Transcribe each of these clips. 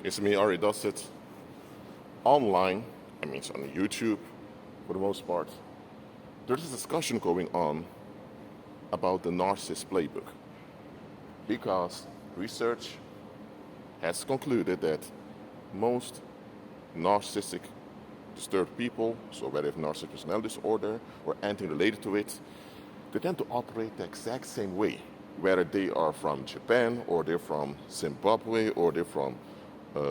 It's me, Ari does it online. I mean, it's on YouTube for the most part. There's a discussion going on about the narcissist playbook because research has concluded that most narcissistic disturbed people, so whether it's narcissistic personality disorder or anything related to it, they tend to operate the exact same way, whether they are from Japan or they're from Zimbabwe or they're from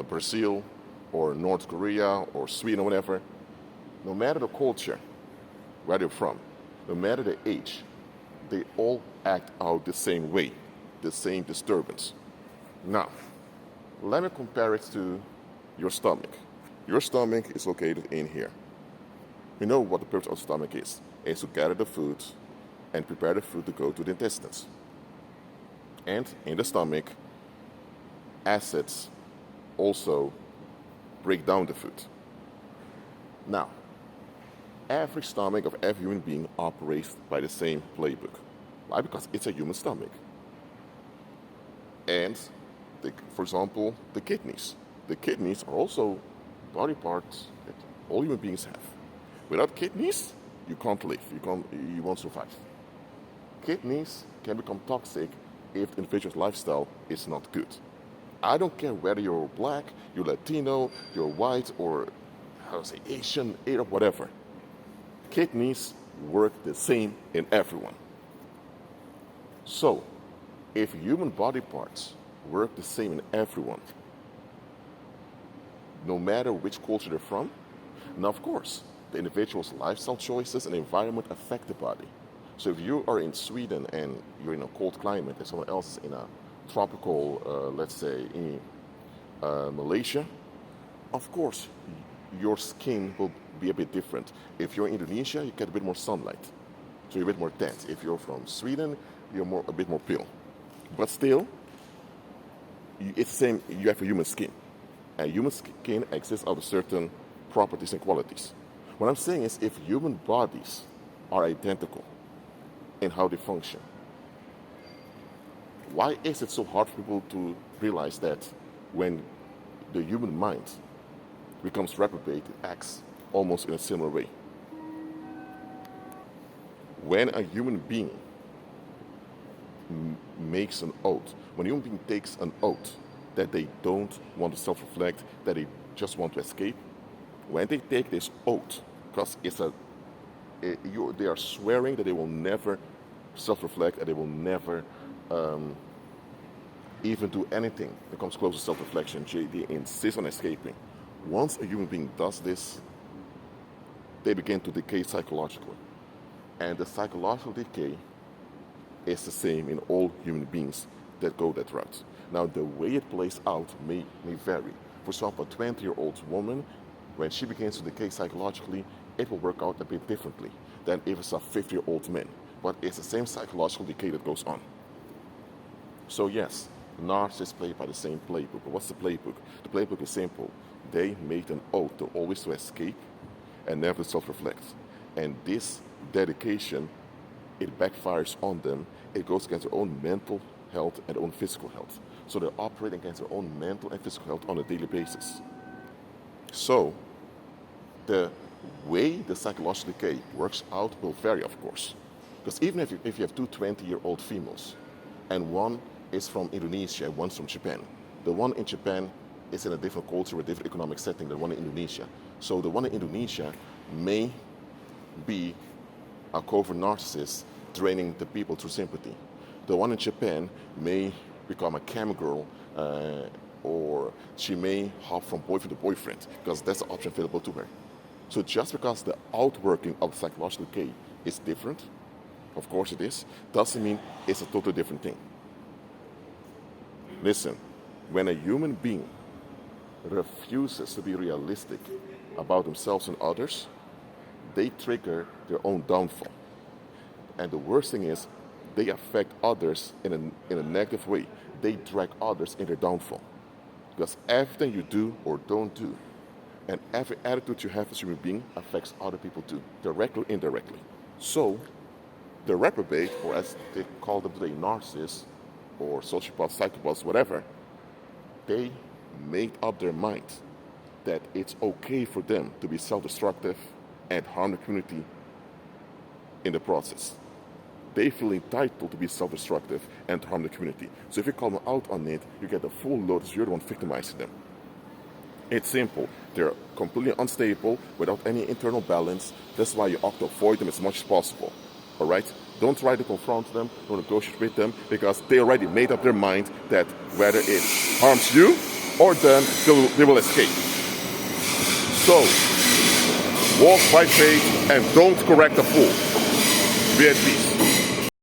Brazil or North Korea or Sweden or whatever. No matter the culture, where they're from, no matter the age, they all act out the same way, the same disturbance. Now, let me compare it to your stomach. Your stomach is located in here. We know what the purpose of the stomach is. It's to gather the food and prepare the food to go to the intestines. And in the stomach, acids also break down the food. Now, every stomach of every human being operates by the same playbook. Why? Because it's a human stomach. And, for example, the kidneys. The kidneys are also body parts that all human beings have. Without kidneys, you can't live. You won't survive. Kidneys can become toxic if the individual's lifestyle is not good. I don't care whether you're black, you're Latino, you're white, or Asian, Arab, whatever. Kidneys work the same in everyone. So, if human body parts work the same in everyone, no matter which culture they're from, now of course, the individual's lifestyle choices and environment affect the body. So if you are in Sweden and you're in a cold climate and someone else is in a tropical, let's say in Malaysia, of course your skin will be a bit different. If you're in Indonesia, you get a bit more sunlight, so you're a bit more dense. If you're from Sweden, you're a bit more pale. But still, it's the same, you have a human skin. And human skin exists out of certain properties and qualities. What I'm saying is if human bodies are identical in how they function, why is it so hard for people to realize that when the human mind becomes reprobate, it acts almost in a similar way? When a human being makes an oath, when a human being takes an oath that they don't want to self-reflect, that they just want to escape, when they take this oath, because they are swearing that they will never self-reflect and they will never even do anything that comes close to self-reflection. They insist on escaping. Once a human being does this, they begin to decay psychologically. And the psychological decay is the same in all human beings that go that route. Now, the way it plays out may vary. For example, a 20-year-old woman, when she begins to decay psychologically, it will work out a bit differently than if it's a 50-year-old man. But it's the same psychological decay that goes on. So yes, narcissists play by the same playbook. But what's the playbook? The playbook is simple. They made an oath to always to escape and never self-reflect. And this dedication, it backfires on them. It goes against their own mental health and their own physical health. So they're operating against their own mental and physical health on a daily basis. So the way the psychological decay works out will vary, of course. Because even if you have two 20-year-old females, and one is from Indonesia and one's from Japan, the one in Japan is in a different culture, a different economic setting than the one in Indonesia. So the one in Indonesia may be a covert narcissist draining the people through sympathy. The one in Japan may become a cam girl, or she may hop from boyfriend to boyfriend because that's the option available to her. So just because the outworking of the psychological decay is different, of course it is, doesn't mean it's a totally different thing. Listen, when a human being refuses to be realistic about themselves and others, they trigger their own downfall. And the worst thing is, they affect others in a negative way. They drag others in their downfall. Because everything you do or don't do, and every attitude you have as a human being affects other people too, directly or indirectly. So, the reprobate, or as they call them today, narcissists, or sociopaths, psychopaths, whatever, they made up their mind that it's okay for them to be self-destructive and harm the community in the process. They feel entitled to be self-destructive and to harm the community. So if you call them out on it, you get the full load, so you're the one victimizing them. It's simple. They're completely unstable, without any internal balance. That's why you ought to avoid them as much as possible. All right? Don't try to confront them, don't negotiate with them, because they already made up their mind that whether it harms you or them, they will escape. So, walk by faith and don't correct a fool. Be at peace.